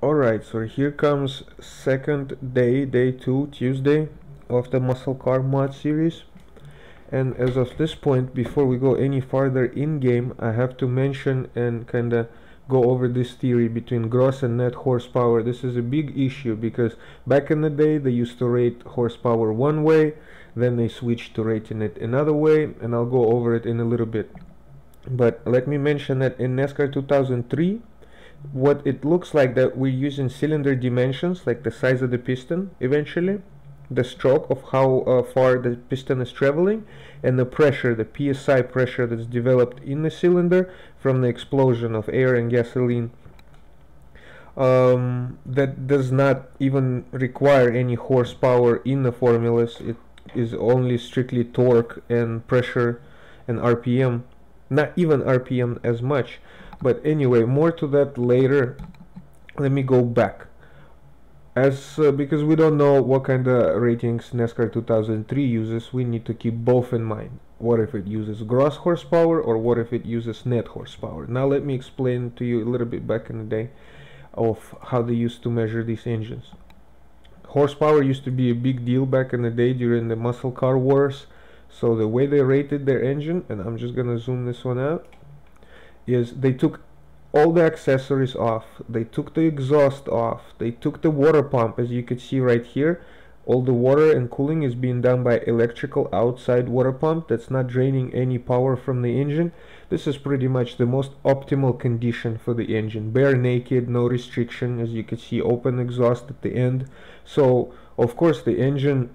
Alright, so here comes second day, day 2, Tuesday of the muscle car mod series. And as of this point, before we go any farther in game, I have to mention and kinda go over this theory between gross and net horsepower. This is a big issue because back in the day they used to rate horsepower one way, then they switched to rating it another way, and I'll go over it in a little bit. But let me mention that in NASCAR 2003, what it looks like that we're using cylinder dimensions, like the size of the piston eventually, the stroke of how far the piston is traveling, and the pressure, the PSI pressure that's developed in the cylinder from the explosion of air and gasoline. That does not even require any horsepower in the formulas. It is only strictly torque and pressure and RPM, not even RPM as much. But anyway, more to that later. Let me go back. Because we don't know what kind of ratings NASCAR 2003 uses, we need to keep both in mind. What if it uses gross horsepower, or what if it uses net horsepower? Now let me explain to you a little bit back in the day of how they used to measure these engines. Horsepower used to be a big deal back in the day during the muscle car wars. So the way they rated their engine, and I'm just gonna zoom this one out, is they took all the accessories off, they took the exhaust off, they took the water pump. As you can see right here, all the water and cooling is being done by electrical outside water pump that's not draining any power from the engine. This is pretty much the most optimal condition for the engine. Bare naked, no restriction, as you can see, open exhaust at the end. So of course the engine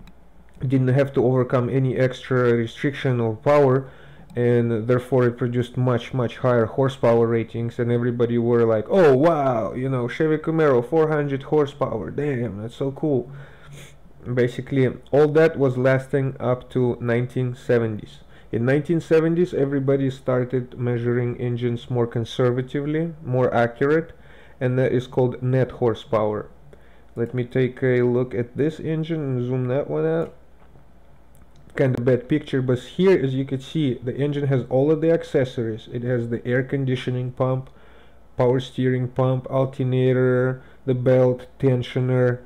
didn't have to overcome any extra restriction or power, and therefore it produced much higher horsepower ratings, and everybody were like, oh wow, you know, Chevy Camaro 400 horsepower, damn, that's so cool. Basically all that was lasting up to 1970s. In 1970s everybody started measuring engines more conservatively, more accurate, and that is called net horsepower. Let me take a look at this engine and zoom that one out. Kind of bad picture, but here, as you can see, the engine has all of the accessories. It has the air conditioning pump, power steering pump, alternator, the belt, tensioner.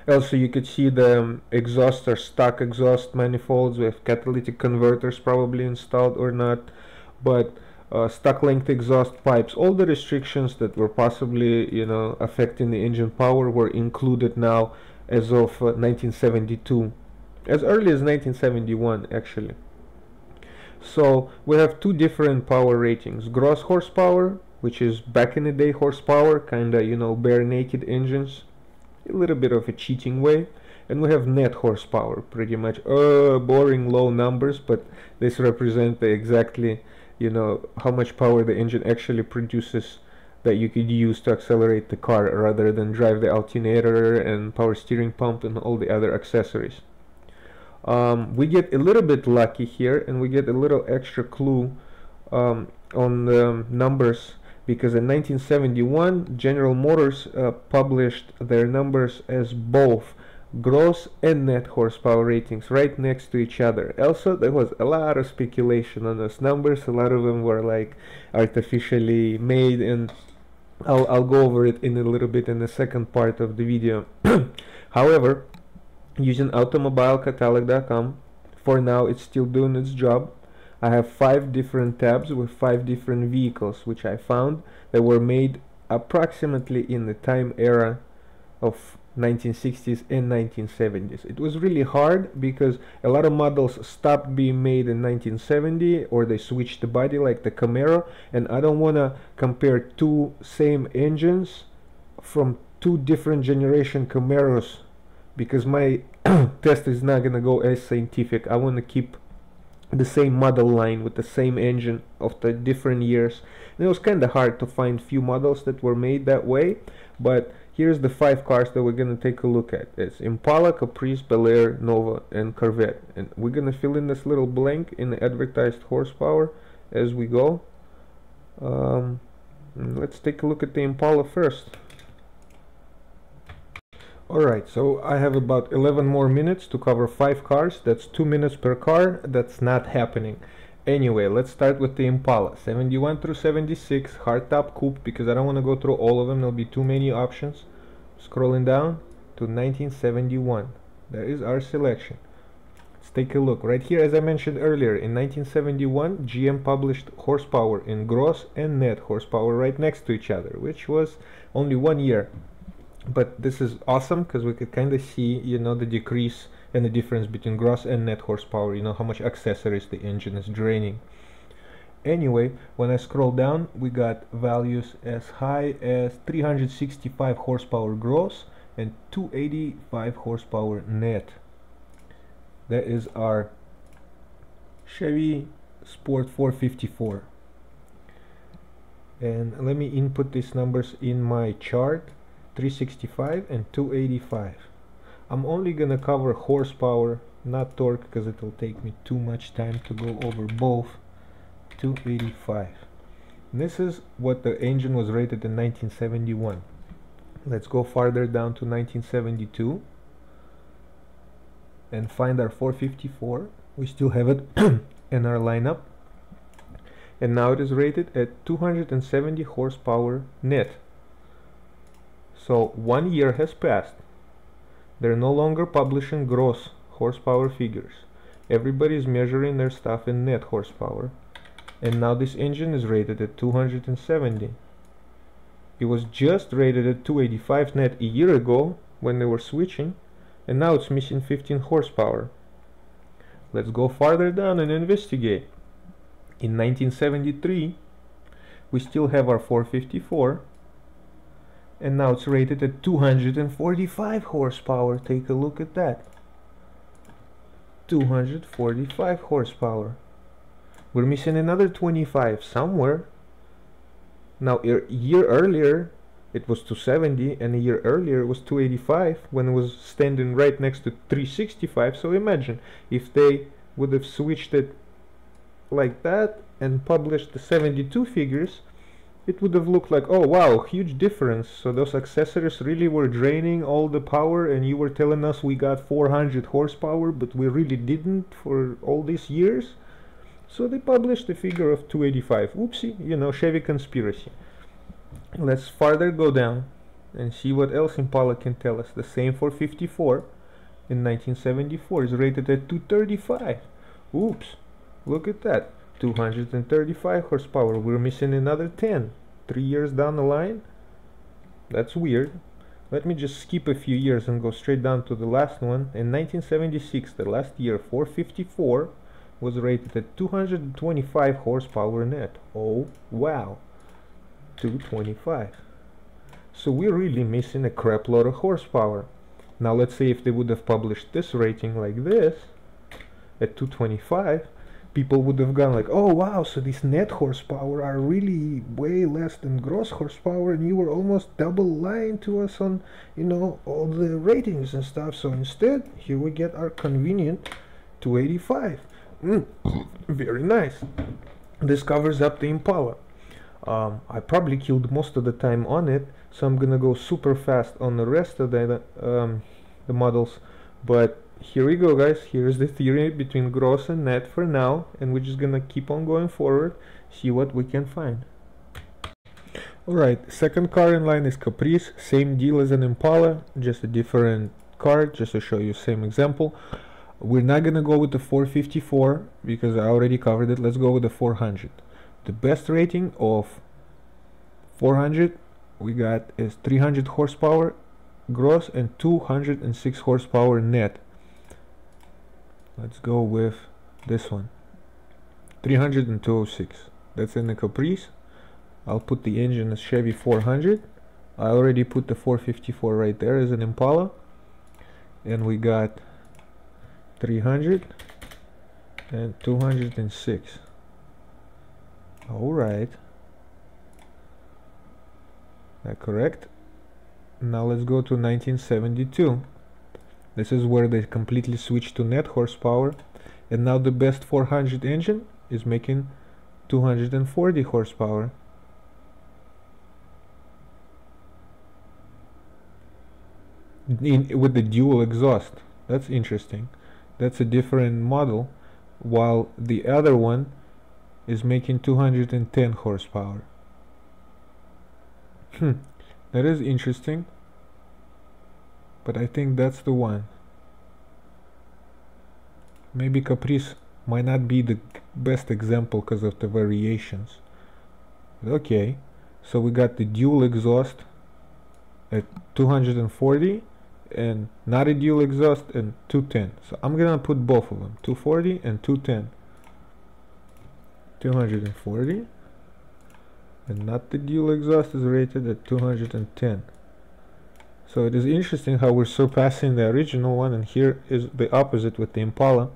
Also you could see the exhaust or stock exhaust manifolds with catalytic converters probably installed or not, but stock length exhaust pipes. All the restrictions that were possibly, you know, affecting the engine power were included now as of 1972, as early as 1971 actually. So we have two different power ratings: gross horsepower, which is back in the day horsepower, kinda, you know, bare naked engines, a little bit of a cheating way, and we have net horsepower, pretty much boring low numbers, but this represent the exactly, you know, how much power the engine actually produces that you could use to accelerate the car rather than drive the alternator and power steering pump and all the other accessories. We get a little bit lucky here, and we get a little extra clue on the numbers, because in 1971 General Motors published their numbers as both gross and net horsepower ratings right next to each other. Also, there was a lot of speculation on those numbers. A lot of them were like artificially made, and I'll go over it in a little bit in the second part of the video. However, using automobilecatalog.com, for now it's still doing its job. I have 5 different tabs with 5 different vehicles which I found that were made approximately in the time era of 1960s and 1970s. It was really hard because a lot of models stopped being made in 1970, or they switched the body, like the Camaro, and I don't want to compare two same engines from 2 different generation Camaros, because my test is not going to go as scientific. I want to keep the same model line with the same engine of the different years, and it was kind of hard to find few models that were made that way. But here's the 5 cars that we're going to take a look at. It's Impala, Caprice, Bel Air, Nova, and Corvette, and we're going to fill in this little blank in the advertised horsepower as we go. Let's take a look at the Impala first. Alright, so I have about 11 more minutes to cover 5 cars. That's 2 minutes per car. That's not happening. Anyway, let's start with the Impala 71 through 76 hardtop coupe, because I don't want to go through all of them, there'll be too many options. Scrolling down to 1971, that is our selection. Let's take a look right here. As I mentioned earlier, in 1971 GM published horsepower in gross and net horsepower right next to each other, which was only 1 year. But this is awesome because we could kind of see, you know, the decrease and the difference between gross and net horsepower, you know, how much accessories the engine is draining. Anyway, when I scroll down, we got values as high as 365 horsepower gross and 285 horsepower net. That is our Chevy Sport 454. And let me input these numbers in my chart. 365 and 285. I'm only gonna cover horsepower, not torque, because it'll take me too much time to go over both. 285. And this is what the engine was rated in 1971. Let's go farther down to 1972 and find our 454. We still have it in our lineup, and now it is rated at 270 horsepower net. So 1 year has passed. They're no longer publishing gross horsepower figures. Everybody is measuring their stuff in net horsepower. And now this engine is rated at 270. It was just rated at 285 net a year ago when they were switching, and now it's missing 15 horsepower. Let's go farther down and investigate. In 1973, we still have our 454. And now it's rated at 245 horsepower. Take a look at that. 245 horsepower. We're missing another 25 somewhere. Now a year earlier it was 270, and a year earlier it was 285 when it was standing right next to 365. So imagine if they would have switched it like that and published the 72 figures, it would have looked like, oh wow, huge difference. So those accessories really were draining all the power, and you were telling us we got 400 horsepower, but we really didn't for all these years. So they published a figure of 285. Oopsie, you know, Chevy conspiracy. Let's farther go down and see what else Impala can tell us. The same 454 in 1974 is rated at 235. Oops, look at that. 235 horsepower. We're missing another 10. 3 years down the line. That's weird. Let me just skip a few years and go straight down to the last one. In 1976, the last year, 454 was rated at 225 horsepower net. Oh wow, 225. So we're really missing a crap load of horsepower. Now let's say if they would have published this rating like this at 225, people would have gone like, oh wow, so these net horsepower are really way less than gross horsepower, and you were almost double lying to us on, you know, all the ratings and stuff. So instead, here we get our convenient 285. Very nice. This covers up the Impala. I probably killed most of the time on it, so I'm gonna go super fast on the rest of the models. But here we go, guys. Here's the theory between gross and net for now, and we're just gonna keep on going forward, see what we can find. Alright, second car in line is Caprice. Same deal as an Impala, just a different car, just to show you same example. We're not gonna go with the 454 because I already covered it. Let's go with the 400. The best rating of 400 we got is 300 horsepower gross and 206 horsepower net. Let's go with this one, 300 and 206. That's in the Caprice. I'll put the engine as Chevy 400. I already put the 454 right there as an Impala, and we got 300 and 206. Alright, that correct? Now let's go to 1972. This is where they completely switched to net horsepower, and now the best 400 engine is making 240 horsepower. With the dual exhaust. That's interesting. That's a different model, while the other one is making 210 horsepower. That is interesting, but I think that's the one. Maybe Caprice might not be the best example because of the variations. Okay, so we got the dual exhaust at 240 and not a dual exhaust and 210. So I'm gonna put both of them, 240 and 210. 240 and not the dual exhaust is rated at 210. So it is interesting how we're surpassing the original one, and here is the opposite with the Impala.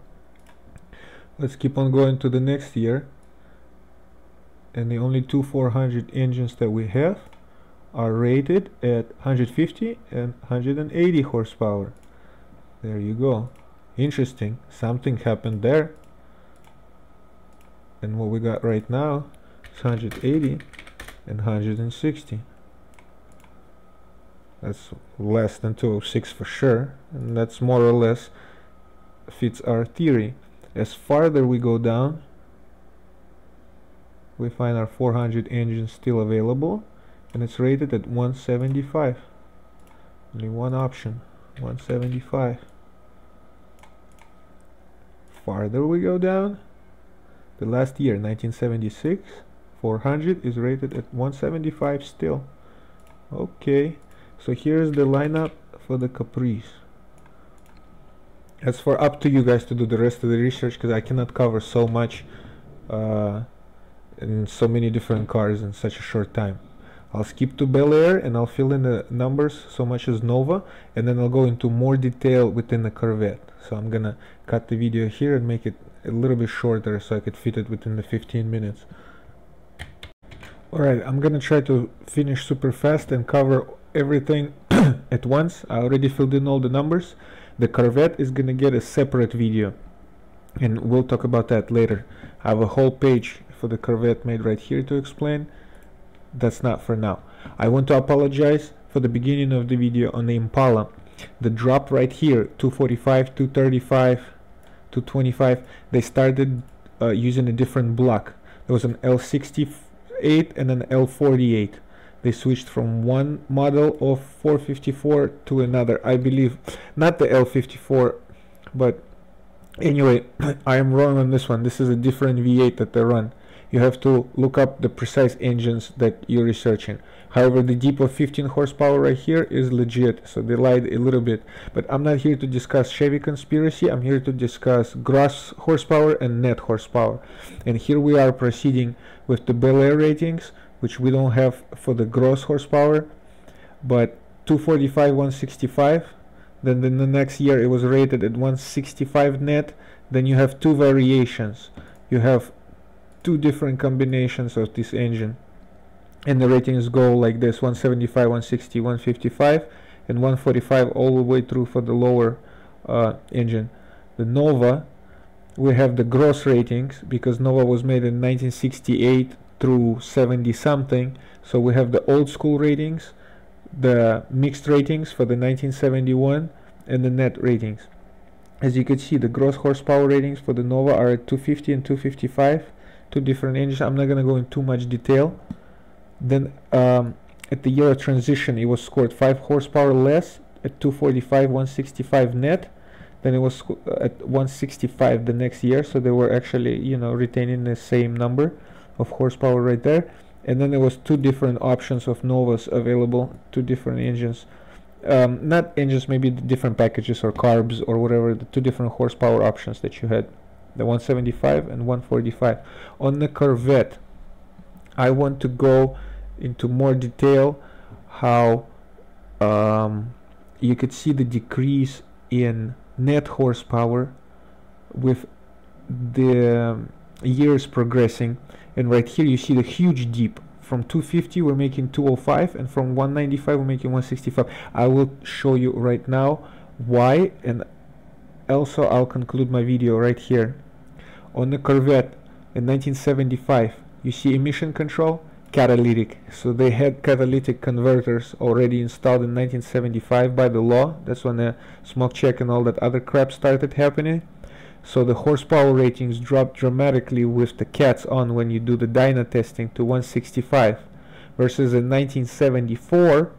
Let's keep on going to the next year, and the only two 400 engines that we have are rated at 150 and 180 horsepower. There you go. Interesting, something happened there. And what we got right now is 180 and 160. That's less than 206 for sure, and that's more or less fits our theory. As farther we go down, we find our 400 engines still available, and it's rated at 175. Only one option, 175. Farther we go down, the last year, 1976, 400 is rated at 175 still. Okay, so here's the lineup for the Caprice. As for up to you guys to do the rest of the research, because I cannot cover so much in so many different cars in such a short time. I'll skip to Bel Air and I'll fill in the numbers so much as Nova, and then I'll go into more detail within the Corvette. So I'm gonna cut the video here and make it a little bit shorter so I could fit it within the 15 minutes. Alright, I'm gonna try to finish super fast and cover everything at once. I already filled in all the numbers. The Corvette is gonna get a separate video, and we'll talk about that later. I have a whole page for the Corvette made right here to explain. That's not for now. I want to apologize for the beginning of the video on the Impala. The drop right here, 245, 235, 225, they started using a different block. There was an L68 and an L48. They switched from one model of 454 to another. I believe not the L54, but anyway, I am wrong on this one. This is a different V8 that they run. You have to look up the precise engines that you're researching. However, the Deep of 15 horsepower right here is legit, so they lied a little bit. But I'm not here to discuss Chevy conspiracy. I'm here to discuss gross horsepower and net horsepower. And here we are proceeding with the Bel Air ratings, which we don't have for the gross horsepower, but 245, 165. Then in the next year it was rated at 165 net. Then you have two variations. You have two different combinations of this engine, and the ratings go like this: 175, 160, 155, and 145 all the way through for the lower engine. The Nova, we have the gross ratings because Nova was made in 1968 through 70 something, so we have the old school ratings, the mixed ratings for the 1971, and the net ratings. As you can see, the gross horsepower ratings for the Nova are at 250 and 255, two different engines. I'm not going to go into too much detail. Then at the year of transition, it was scored 5 horsepower less at 245, 165 net. Then it was at 165 the next year, so they were actually, you know, retaining the same number of horsepower right there. And then there was two different options of Novas available, two different engines, not engines, maybe different packages or carbs or whatever, the two different horsepower options that you had, the 175 and 145. On the Corvette, I want to go into more detail how you could see the decrease in net horsepower with the years progressing. And right here you see the huge dip. From 250 we're making 205, and from 195 we're making 165. I will show you right now why, and also I'll conclude my video right here. On the Corvette in 1975, you see emission control, catalytic. So they had catalytic converters already installed in 1975 by the law. That's when the smoke check and all that other crap started happening. So the horsepower ratings drop dramatically with the cats on when you do the dyno testing to 165, versus in 1974